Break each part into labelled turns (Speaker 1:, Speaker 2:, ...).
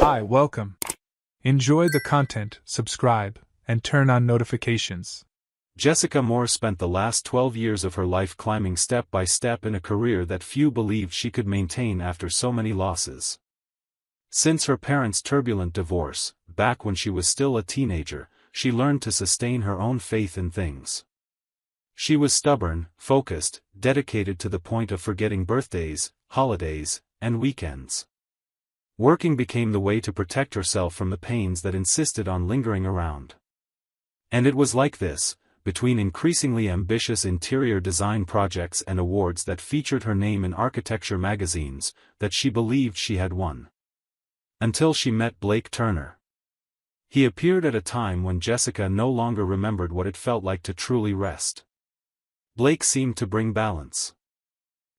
Speaker 1: Hi, welcome. Enjoy the content, subscribe, and turn on notifications.
Speaker 2: Jessica Moore spent the last 12 years of her life climbing step by step in a career that few believed she could maintain after so many losses. Since her parents' turbulent divorce, back when she was still a teenager, she learned to sustain her own faith in things. She was stubborn, focused, dedicated to the point of forgetting birthdays, holidays, and weekends. Working became the way to protect herself from the pains that insisted on lingering around. And it was like this, between increasingly ambitious interior design projects and awards that featured her name in architecture magazines, that she believed she had won. Until she met Blake Turner. He appeared at a time when Jessica no longer remembered what it felt like to truly rest. Blake seemed to bring balance.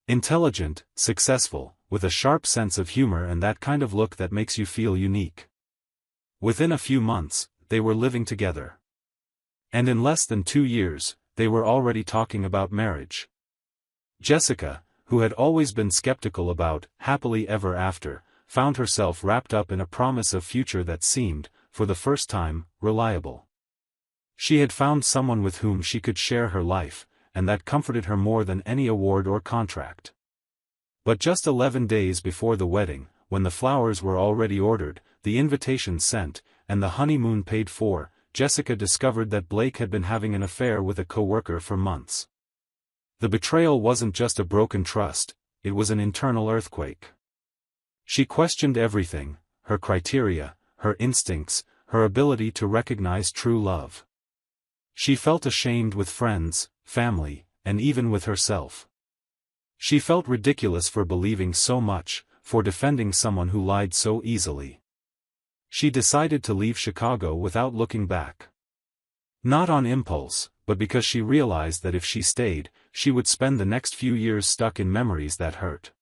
Speaker 2: Intelligent, successful, with a sharp sense of humor and that kind of look that makes you feel unique. Within a few months, they were living together. And in less than 2 years, they were already talking about marriage. Jessica, who had always been skeptical about happily ever after, found herself wrapped up in a promise of future that seemed, for the first time, reliable. She had found someone with whom she could share her life, and that comforted her more than any award or contract. But just 11 days before the wedding, when the flowers were already ordered, the invitations sent, and the honeymoon paid for, Jessica discovered that Blake had been having an affair with a co-worker for months. The betrayal wasn't just a broken trust, it was an internal earthquake. She questioned everything, her criteria, her instincts, her ability to recognize true love. She felt ashamed with friends, family, and even with herself. She felt ridiculous for believing so much, for defending someone who lied so easily. She decided to leave Chicago without looking back. Not on impulse, but because she realized that if she stayed, she would spend the next few years stuck in memories that hurt.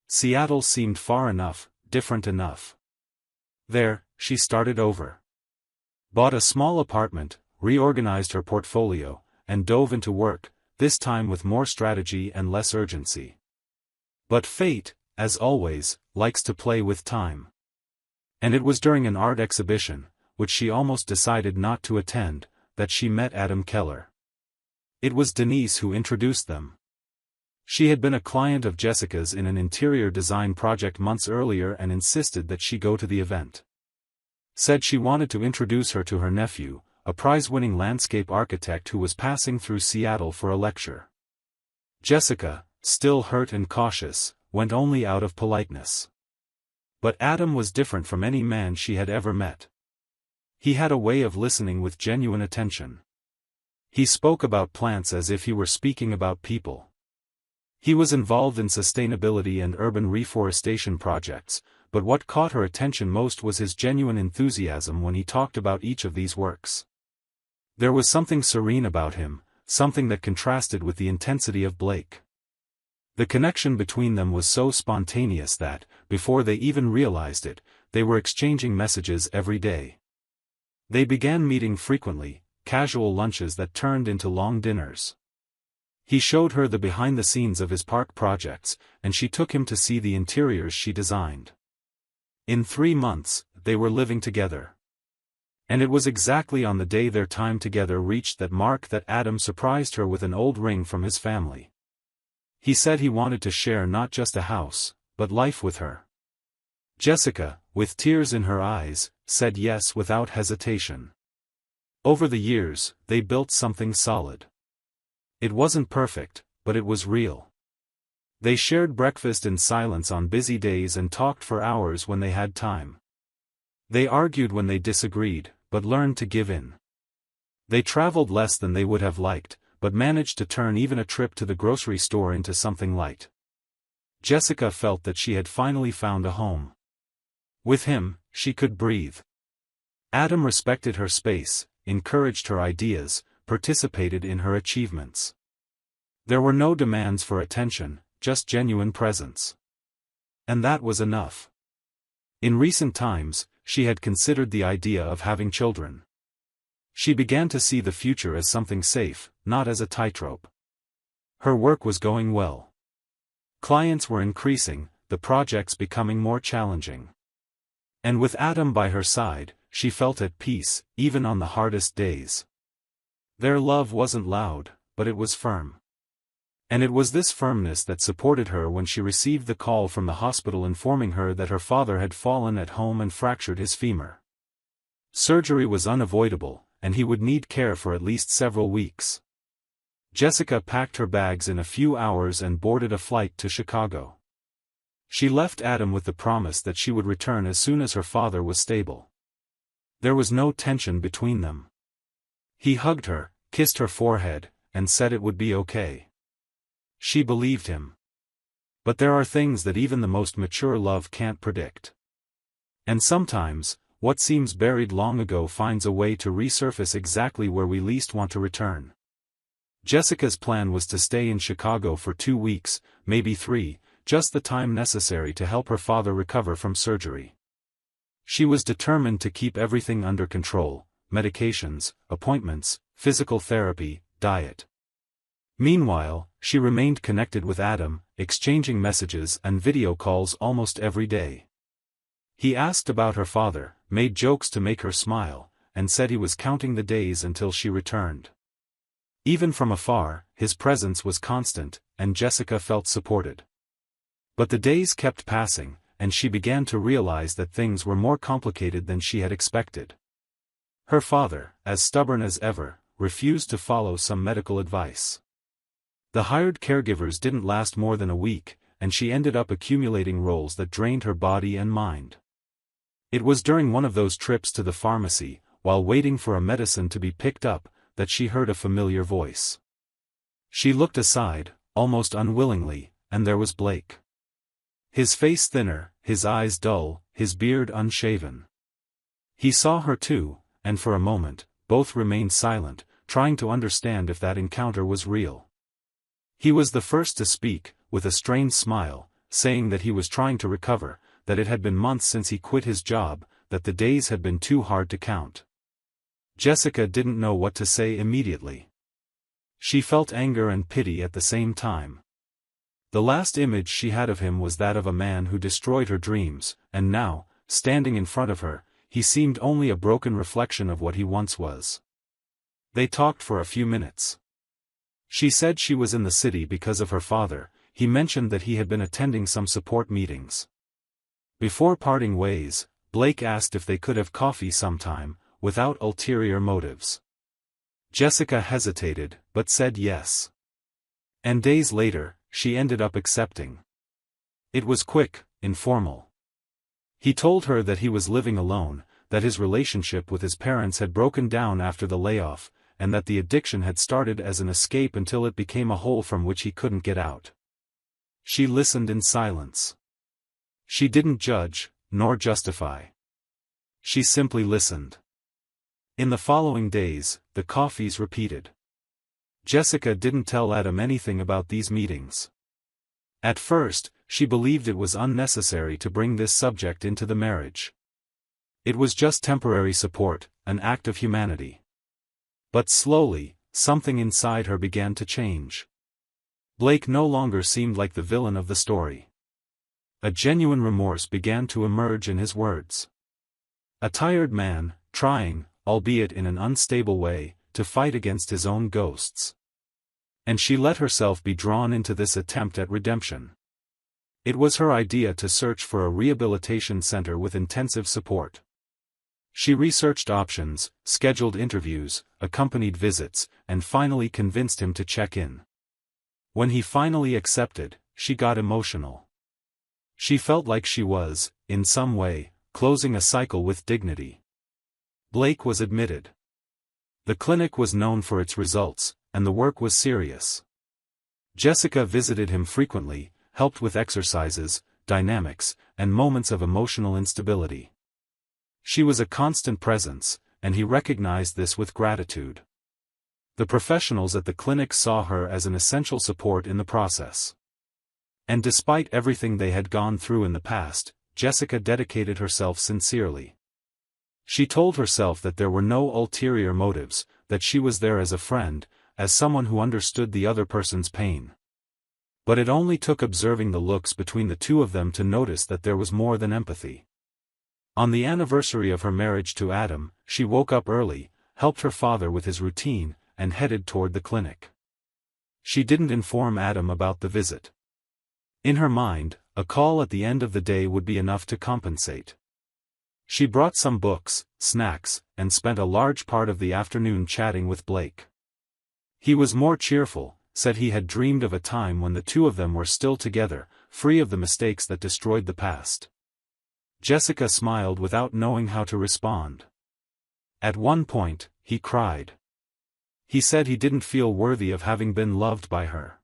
Speaker 2: Seattle seemed far enough, different enough. There, she started over. Bought a small apartment, reorganized her portfolio, and dove into work, this time with more strategy and less urgency. But fate, as always, likes to play with time. And it was during an art exhibition, which she almost decided not to attend, that she met Adam Keller. It was Denise who introduced them. She had been a client of Jessica's in an interior design project months earlier and insisted that she go to the event. Said she wanted to introduce her to her nephew, a prize-winning landscape architect who was passing through Seattle for a lecture. Jessica, still hurt and cautious, went only out of politeness. But Adam was different from any man she had ever met. He had a way of listening with genuine attention. He spoke about plants as if he were speaking about people. He was involved in sustainability and urban reforestation projects, but what caught her attention most was his genuine enthusiasm when he talked about each of these works. There was something serene about him, something that contrasted with the intensity of Blake. The connection between them was so spontaneous that, before they even realized it, they were exchanging messages every day. They began meeting frequently, casual lunches that turned into long dinners. He showed her the behind-the-scenes of his park projects, and she took him to see the interiors she designed. In 3 months, they were living together. And it was exactly on the day their time together reached that Adam surprised her with an old ring from his family. He said he wanted to share not just a house, but life with her. Jessica, with tears in her eyes, said yes without hesitation. Over the years, they built something solid. It wasn't perfect, but it was real. They shared breakfast in silence on busy days and talked for hours when they had time. They argued when they disagreed, but learned to give in. They traveled less than they would have liked, but managed to turn even a trip to the grocery store into something light. Jessica felt that she had finally found a home. With him, she could breathe. Adam respected her space, encouraged her ideas, participated in her achievements. There were no demands for attention, just genuine presence. And that was enough. In recent times, she had considered the idea of having children. She began to see the future as something safe, not as a tightrope. Her work was going well. Clients were increasing, the projects becoming more challenging. And with Adam by her side, she felt at peace, even on the hardest days. Their love wasn't loud, but it was firm. And it was this firmness that supported her when she received the call from the hospital informing her that her father had fallen at home and fractured his femur. Surgery was unavoidable, and he would need care for at least several weeks. Jessica packed her bags in a few hours and boarded a flight to Chicago. She left Adam with the promise that she would return as soon as her father was stable. There was no tension between them. He hugged her, kissed her forehead, and said it would be okay. She believed him. But there are things that even the most mature love can't predict. And sometimes, what seems buried long ago finds a way to resurface exactly where we least want to return. Jessica's plan was to stay in Chicago for 2 weeks, maybe 3, just the time necessary to help her father recover from surgery. She was determined to keep everything under control: medications, appointments, physical therapy, diet. Meanwhile, she remained connected with Adam, exchanging messages and video calls almost every day. He asked about her father, made jokes to make her smile, and said he was counting the days until she returned. Even from afar, his presence was constant, and Jessica felt supported. But the days kept passing, and she began to realize that things were more complicated than she had expected. Her father, as stubborn as ever, refused to follow some medical advice. The hired caregivers didn't last more than a week, and she ended up accumulating roles that drained her body and mind. It was during one of those trips to the pharmacy, while waiting for a medicine to be picked up, that she heard a familiar voice. She looked aside, almost unwillingly, and there was Blake. His face thinner, his eyes dull, his beard unshaven. He saw her too, and for a moment, both remained silent, trying to understand if that encounter was real. He was the first to speak, with a strained smile, saying that he was trying to recover, that it had been months since he quit his job, that the days had been too hard to count. Jessica didn't know what to say immediately. She felt anger and pity at the same time. The last image she had of him was that of a man who destroyed her dreams, and now, standing in front of her, he seemed only a broken reflection of what he once was. They talked for a few minutes. She said she was in the city because of her father. He mentioned that he had been attending some support meetings. Before parting ways, Blake asked if they could have coffee sometime, without ulterior motives. Jessica hesitated, but said yes. And days later, she ended up accepting. It was quick, informal. He told her that he was living alone, that his relationship with his parents had broken down after the layoff, and that the addiction had started as an escape until it became a hole from which he couldn't get out. She listened in silence. She didn't judge, nor justify. She simply listened. In the following days, the coffees repeated. Jessica didn't tell Adam anything about these meetings. At first, she believed it was unnecessary to bring this subject into the marriage. It was just temporary support, an act of humanity. But slowly, something inside her began to change. Blake no longer seemed like the villain of the story. A genuine remorse began to emerge in his words. A tired man, trying, albeit in an unstable way, to fight against his own ghosts. And she let herself be drawn into this attempt at redemption. It was her idea to search for a rehabilitation center with intensive support. She researched options, scheduled interviews, accompanied visits, and finally convinced him to check in. When he finally accepted, she got emotional. She felt like she was, in some way, closing a cycle with dignity. Blake was admitted. The clinic was known for its results, and the work was serious. Jessica visited him frequently, helped with exercises, dynamics, and moments of emotional instability. She was a constant presence, and he recognized this with gratitude. The professionals at the clinic saw her as an essential support in the process. And despite everything they had gone through in the past, Jessica dedicated herself sincerely. She told herself that there were no ulterior motives, that she was there as a friend, as someone who understood the other person's pain. But it only took observing the looks between the two of them to notice that there was more than empathy. On the anniversary of her marriage to Adam, she woke up early, helped her father with his routine, and headed toward the clinic. She didn't inform Adam about the visit. In her mind, a call at the end of the day would be enough to compensate. She brought some books, snacks, and spent a large part of the afternoon chatting with Blake. He was more cheerful, said he had dreamed of a time when the two of them were still together, free of the mistakes that destroyed the past. Jessica smiled without knowing how to respond. At one point, he cried. He said he didn't feel worthy of having been loved by her.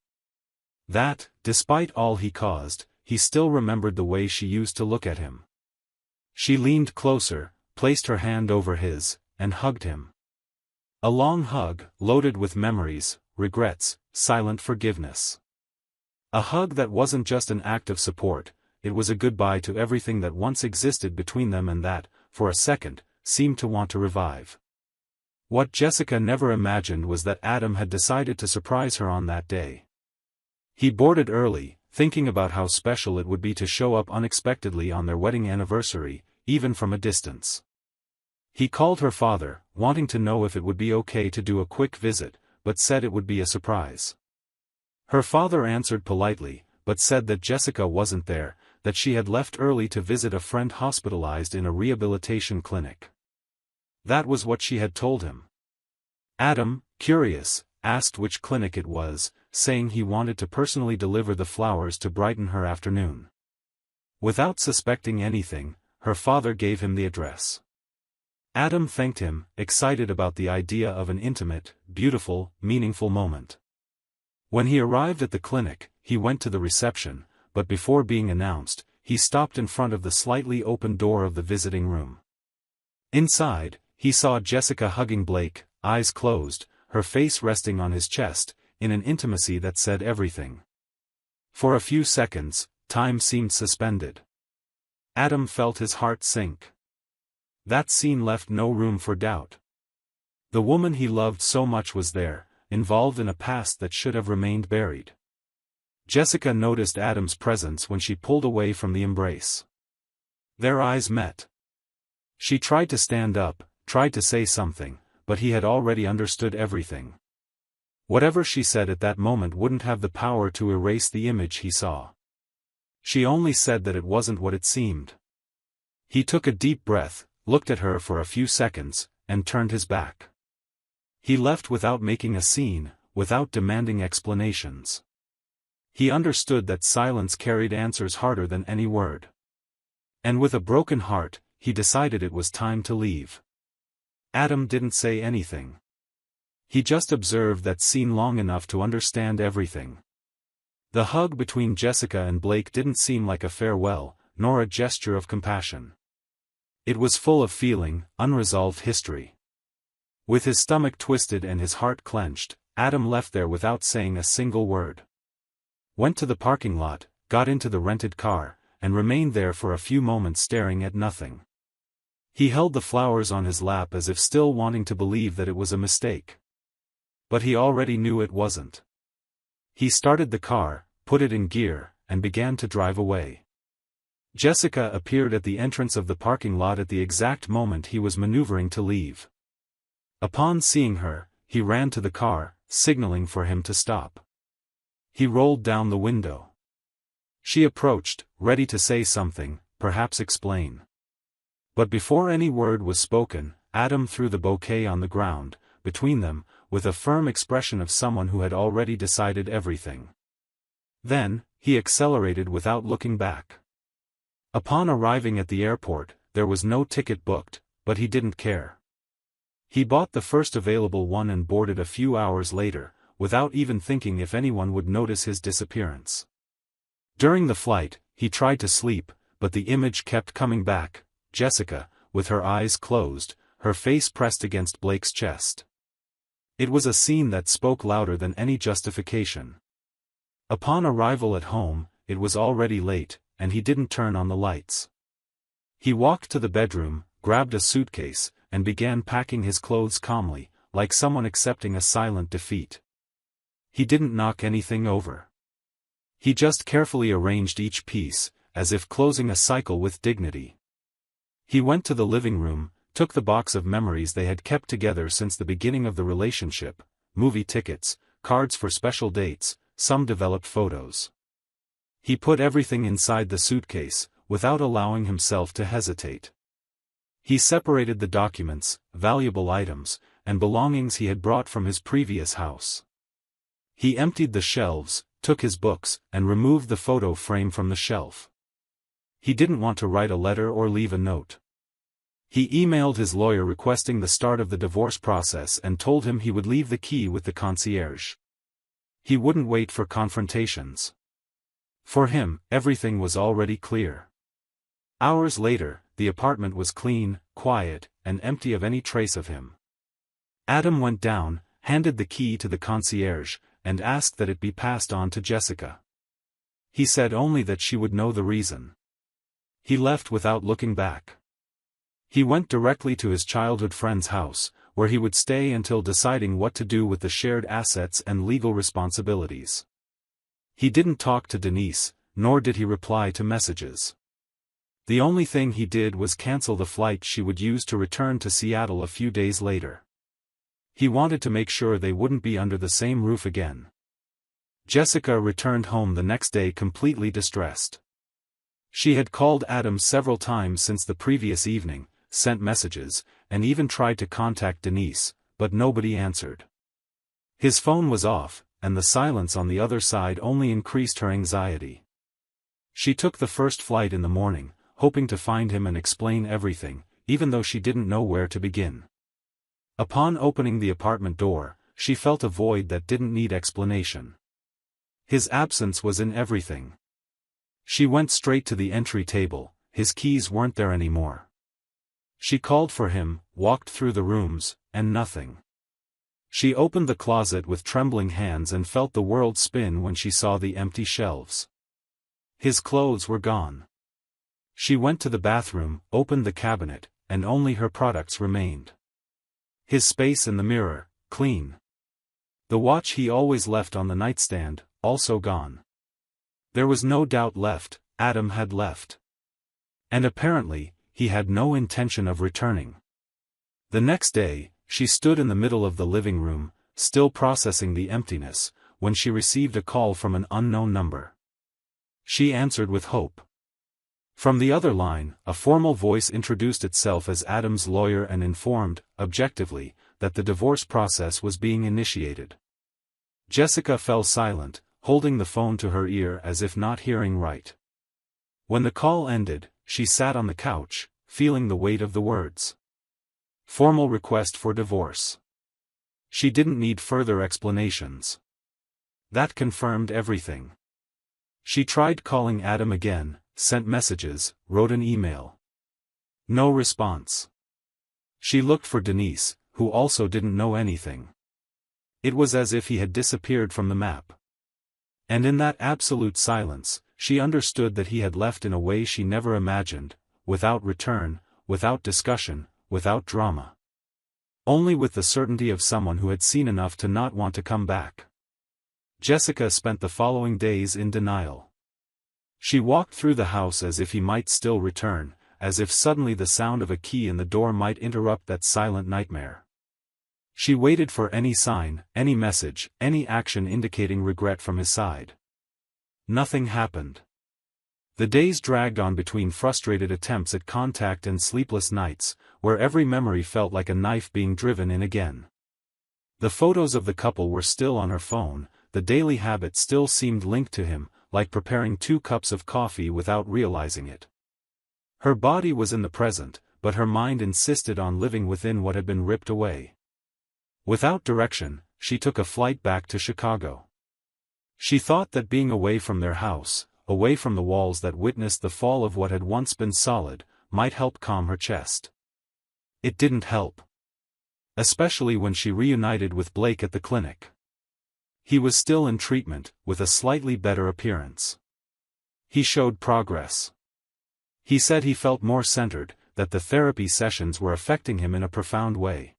Speaker 2: That, despite all he caused, he still remembered the way she used to look at him. She leaned closer, placed her hand over his, and hugged him. A long hug, loaded with memories, regrets, silent forgiveness. A hug that wasn't just an act of support, it was a goodbye to everything that once existed between them and that, for a second, seemed to want to revive. What Jessica never imagined was that Adam had decided to surprise her on that day. He boarded early, thinking about how special it would be to show up unexpectedly on their wedding anniversary, even from a distance. He called her father, wanting to know if it would be okay to do a quick visit, but said it would be a surprise. Her father answered politely, but said that Jessica wasn't there, that she had left early to visit a friend hospitalized in a rehabilitation clinic. That was what she had told him. Adam, curious, asked which clinic it was, saying he wanted to personally deliver the flowers to brighten her afternoon. Without suspecting anything, her father gave him the address. Adam thanked him, excited about the idea of an intimate, beautiful, meaningful moment. When he arrived at the clinic, he went to the reception, but before being announced, he stopped in front of the slightly open door of the visiting room. Inside, he saw Jessica hugging Blake, eyes closed, her face resting on his chest, in an intimacy that said everything. For a few seconds, time seemed suspended. Adam felt his heart sink. That scene left no room for doubt. The woman he loved so much was there, involved in a past that should have remained buried. Jessica noticed Adam's presence when she pulled away from the embrace. Their eyes met. She tried to stand up, tried to say something, but he had already understood everything. Whatever she said at that moment wouldn't have the power to erase the image he saw. She only said that it wasn't what it seemed. He took a deep breath, looked at her for a few seconds, and turned his back. He left without making a scene, without demanding explanations. He understood that silence carried answers harder than any word. And with a broken heart, he decided it was time to leave. Adam didn't say anything. He just observed that scene long enough to understand everything. The hug between Jessica and Blake didn't seem like a farewell, nor a gesture of compassion. It was full of feeling, unresolved history. With his stomach twisted and his heart clenched, Adam left there without saying a single word. Went to the parking lot, got into the rented car, and remained there for a few moments staring at nothing. He held the flowers on his lap as if still wanting to believe that it was a mistake. But he already knew it wasn't. He started the car, put it in gear, and began to drive away. Jessica appeared at the entrance of the parking lot at the exact moment he was maneuvering to leave. Upon seeing her, he ran to the car, signaling for him to stop. He rolled down the window. She approached, ready to say something, perhaps explain. But before any word was spoken, Adam threw the bouquet on the ground, between them, with a firm expression of someone who had already decided everything. Then, he accelerated without looking back. Upon arriving at the airport, there was no ticket booked, but he didn't care. He bought the first available one and boarded a few hours later, without even thinking if anyone would notice his disappearance. During the flight, he tried to sleep, but the image kept coming back, Jessica, with her eyes closed, her face pressed against Blake's chest. It was a scene that spoke louder than any justification. Upon arrival at home, it was already late, and he didn't turn on the lights. He walked to the bedroom, grabbed a suitcase, and began packing his clothes calmly, like someone accepting a silent defeat. He didn't knock anything over. He just carefully arranged each piece, as if closing a cycle with dignity. He went to the living room, took the box of memories they had kept together since the beginning of the relationship, movie tickets, cards for special dates, some developed photos. He put everything inside the suitcase, without allowing himself to hesitate. He separated the documents, valuable items, and belongings he had brought from his previous house. He emptied the shelves, took his books, and removed the photo frame from the shelf. He didn't want to write a letter or leave a note. He emailed his lawyer requesting the start of the divorce process and told him he would leave the key with the concierge. He wouldn't wait for confrontations. For him, everything was already clear. Hours later, the apartment was clean, quiet, and empty of any trace of him. Adam went down, handed the key to the concierge, and asked that it be passed on to Jessica. He said only that she would know the reason. He left without looking back. He went directly to his childhood friend's house, where he would stay until deciding what to do with the shared assets and legal responsibilities. He didn't talk to Denise, nor did he reply to messages. The only thing he did was cancel the flight she would use to return to Seattle a few days later. He wanted to make sure they wouldn't be under the same roof again. Jessica returned home the next day completely distressed. She had called Adam several times since the previous evening, sent messages, and even tried to contact Denise, but nobody answered. His phone was off, and the silence on the other side only increased her anxiety. She took the first flight in the morning, hoping to find him and explain everything, even though she didn't know where to begin. Upon opening the apartment door, she felt a void that didn't need explanation. His absence was in everything. She went straight to the entry table, his keys weren't there anymore. She called for him, walked through the rooms, and nothing. She opened the closet with trembling hands and felt the world spin when she saw the empty shelves. His clothes were gone. She went to the bathroom, opened the cabinet, and only her products remained. His space in the mirror, clean. The watch he always left on the nightstand, also gone. There was no doubt left, Adam had left. And apparently, he had no intention of returning. The next day, she stood in the middle of the living room, still processing the emptiness, when she received a call from an unknown number. She answered with hope. From the other line, a formal voice introduced itself as Adam's lawyer and informed, objectively, that the divorce process was being initiated. Jessica fell silent, holding the phone to her ear as if not hearing right. When the call ended, she sat on the couch, feeling the weight of the words. Formal request for divorce. She didn't need further explanations. That confirmed everything. She tried calling Adam again, sent messages, wrote an email. No response. She looked for Denise, who also didn't know anything. It was as if he had disappeared from the map. And in that absolute silence, she understood that he had left in a way she never imagined, without return, without discussion, without drama. Only with the certainty of someone who had seen enough to not want to come back. Jessica spent the following days in denial. She walked through the house as if he might still return, as if suddenly the sound of a key in the door might interrupt that silent nightmare. She waited for any sign, any message, any action indicating regret from his side. Nothing happened. The days dragged on between frustrated attempts at contact and sleepless nights, where every memory felt like a knife being driven in again. The photos of the couple were still on her phone, the daily habit still seemed linked to him, like preparing 2 cups of coffee without realizing it. Her body was in the present, but her mind insisted on living within what had been ripped away. Without direction, she took a flight back to Chicago. She thought that being away from their house, away from the walls that witnessed the fall of what had once been solid, might help calm her chest. It didn't help. Especially when she reunited with Blake at the clinic. He was still in treatment, with a slightly better appearance. He showed progress. He said he felt more centered, that the therapy sessions were affecting him in a profound way.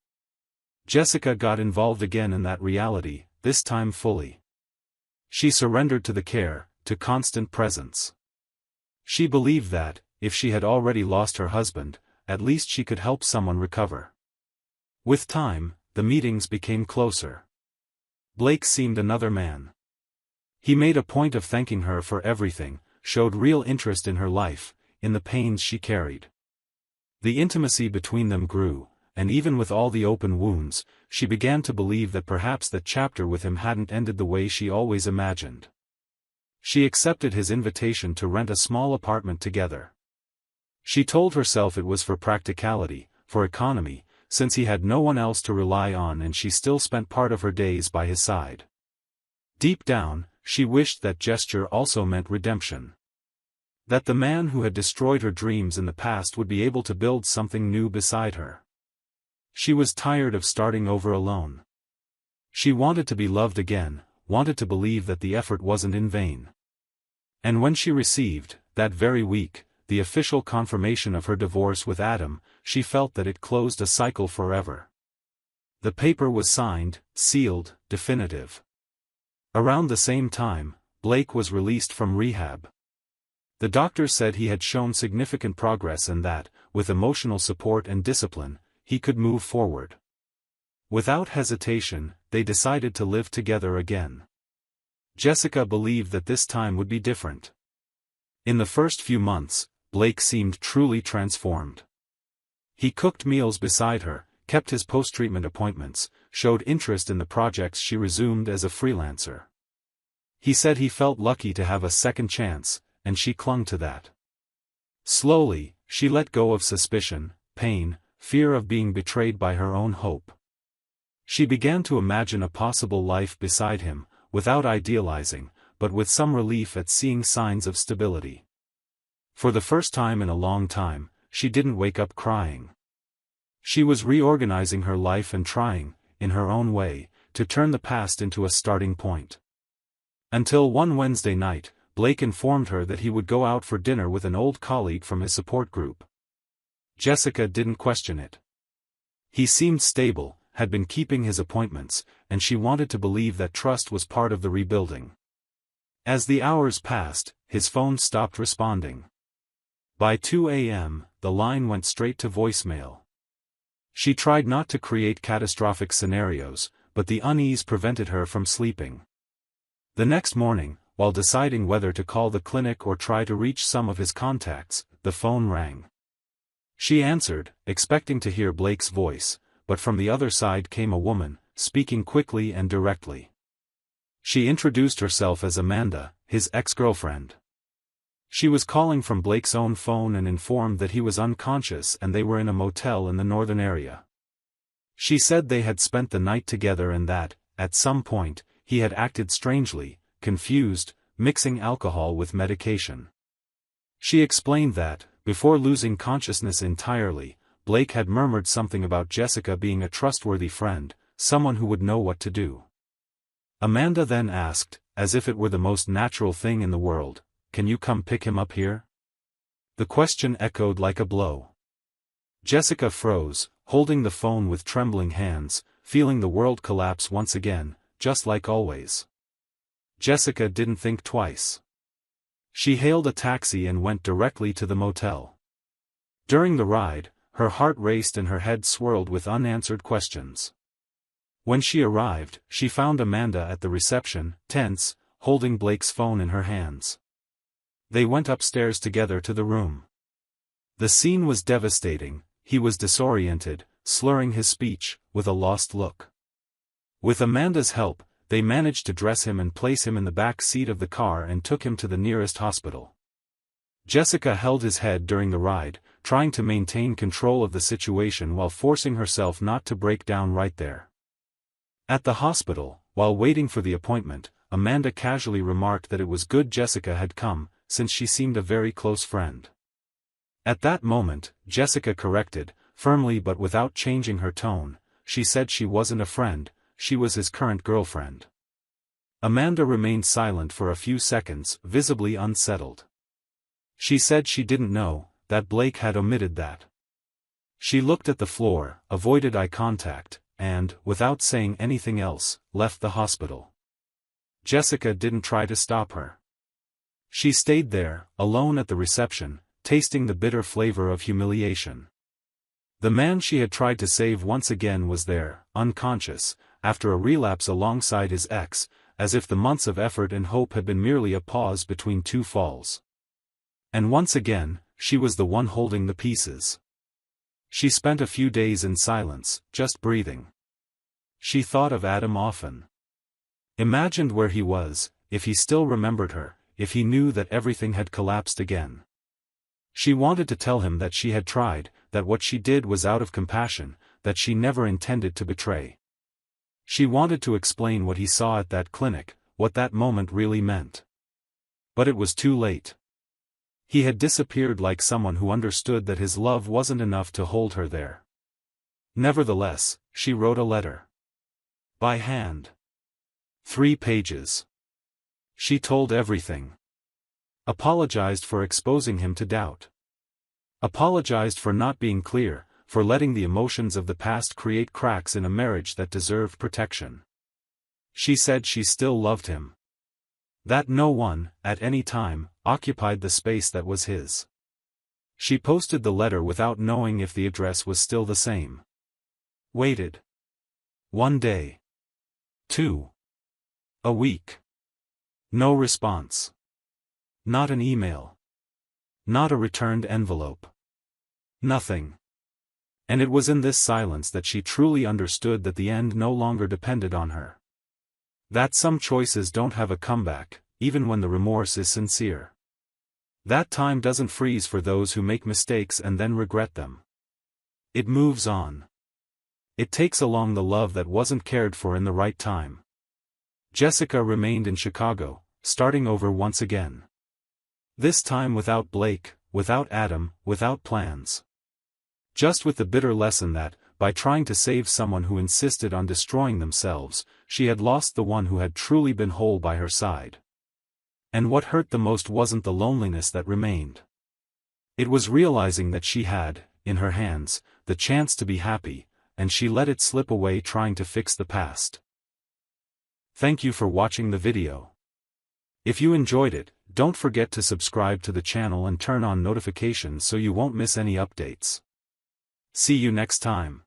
Speaker 2: Jessica got involved again in that reality, this time fully. She surrendered to the care, to constant presence. She believed that, if she had already lost her husband, at least she could help someone recover. With time, the meetings became closer. Blake seemed another man. He made a point of thanking her for everything, showed real interest in her life, in the pains she carried. The intimacy between them grew, and even with all the open wounds, she began to believe that perhaps that chapter with him hadn't ended the way she always imagined. She accepted his invitation to rent a small apartment together. She told herself it was for practicality, for economy, since he had no one else to rely on and she still spent part of her days by his side. Deep down, she wished that gesture also meant redemption. That the man who had destroyed her dreams in the past would be able to build something new beside her. She was tired of starting over alone. She wanted to be loved again, wanted to believe that the effort wasn't in vain. And when she received, that very week, the official confirmation of her divorce with Adam, she felt that it closed a cycle forever. The paper was signed, sealed, definitive. Around the same time, Blake was released from rehab. The doctor said he had shown significant progress and that, with emotional support and discipline, he could move forward. Without hesitation, they decided to live together again. Jessica believed that this time would be different. In the first few months, Blake seemed truly transformed. He cooked meals beside her, kept his post-treatment appointments, showed interest in the projects she resumed as a freelancer. He said he felt lucky to have a second chance, and she clung to that. Slowly, she let go of suspicion, pain, fear of being betrayed by her own hope. She began to imagine a possible life beside him, without idealizing, but with some relief at seeing signs of stability. For the first time in a long time, she didn't wake up crying. She was reorganizing her life and trying, in her own way, to turn the past into a starting point. Until one Wednesday night, Blake informed her that he would go out for dinner with an old colleague from his support group. Jessica didn't question it. He seemed stable, had been keeping his appointments, and she wanted to believe that trust was part of the rebuilding. As the hours passed, his phone stopped responding. By 2 a.m., the line went straight to voicemail. She tried not to create catastrophic scenarios, but the unease prevented her from sleeping. The next morning, while deciding whether to call the clinic or try to reach some of his contacts, the phone rang. She answered, expecting to hear Blake's voice, but from the other side came a woman, speaking quickly and directly. She introduced herself as Amanda, his ex-girlfriend. She was calling from Blake's own phone and informed that he was unconscious and they were in a motel in the northern area. She said they had spent the night together and that, at some point, he had acted strangely, confused, mixing alcohol with medication. She explained that, before losing consciousness entirely, Blake had murmured something about Jessica being a trustworthy friend, someone who would know what to do. Amanda then asked, as if it were the most natural thing in the world, "Can you come pick him up here?" The question echoed like a blow. Jessica froze, holding the phone with trembling hands, feeling the world collapse once again, just like always. Jessica didn't think twice. She hailed a taxi and went directly to the motel. During the ride, her heart raced and her head swirled with unanswered questions. When she arrived, she found Amanda at the reception, tense, holding Blake's phone in her hands. They went upstairs together to the room. The scene was devastating. He was disoriented, slurring his speech, with a lost look. With Amanda's help, they managed to dress him and place him in the back seat of the car and took him to the nearest hospital. Jessica held his head during the ride, trying to maintain control of the situation while forcing herself not to break down right there. At the hospital, while waiting for the appointment, Amanda casually remarked that it was good Jessica had come, since she seemed a very close friend. At that moment, Jessica corrected, firmly but without changing her tone. She said she wasn't a friend, she was his current girlfriend. Amanda remained silent for a few seconds, visibly unsettled. She said she didn't know, that Blake had omitted that. She looked at the floor, avoided eye contact, and, without saying anything else, left the hospital. Jessica didn't try to stop her. She stayed there, alone at the reception, tasting the bitter flavor of humiliation. The man she had tried to save once again was there, unconscious, after a relapse alongside his ex, as if the months of effort and hope had been merely a pause between two falls. And once again, she was the one holding the pieces. She spent a few days in silence, just breathing. She thought of Adam often. Imagined where he was, if he still remembered her, if he knew that everything had collapsed again. She wanted to tell him that she had tried, that what she did was out of compassion, that she never intended to betray. She wanted to explain what he saw at that clinic, what that moment really meant. But it was too late. He had disappeared like someone who understood that his love wasn't enough to hold her there. Nevertheless, she wrote a letter. By hand. 3 pages. She told everything. Apologized for exposing him to doubt. Apologized for not being clear, for letting the emotions of the past create cracks in a marriage that deserved protection. She said she still loved him. That no one, at any time, occupied the space that was his. She posted the letter without knowing if the address was still the same. Waited. 1 day. 2. A week. No response. Not an email. Not a returned envelope. Nothing. And it was in this silence that she truly understood that the end no longer depended on her. That some choices don't have a comeback, even when the remorse is sincere. That time doesn't freeze for those who make mistakes and then regret them. It moves on. It takes along the love that wasn't cared for in the right time. Jessica remained in Chicago, starting over once again. This time without Blake, without Adam, without plans. Just with the bitter lesson that, by trying to save someone who insisted on destroying themselves, she had lost the one who had truly been whole by her side. And what hurt the most wasn't the loneliness that remained. It was realizing that she had, in her hands, the chance to be happy, and she let it slip away trying to fix the past. Thank you for watching the video. If you enjoyed it, don't forget to subscribe to the channel and turn on notifications so you won't miss any updates. See you next time.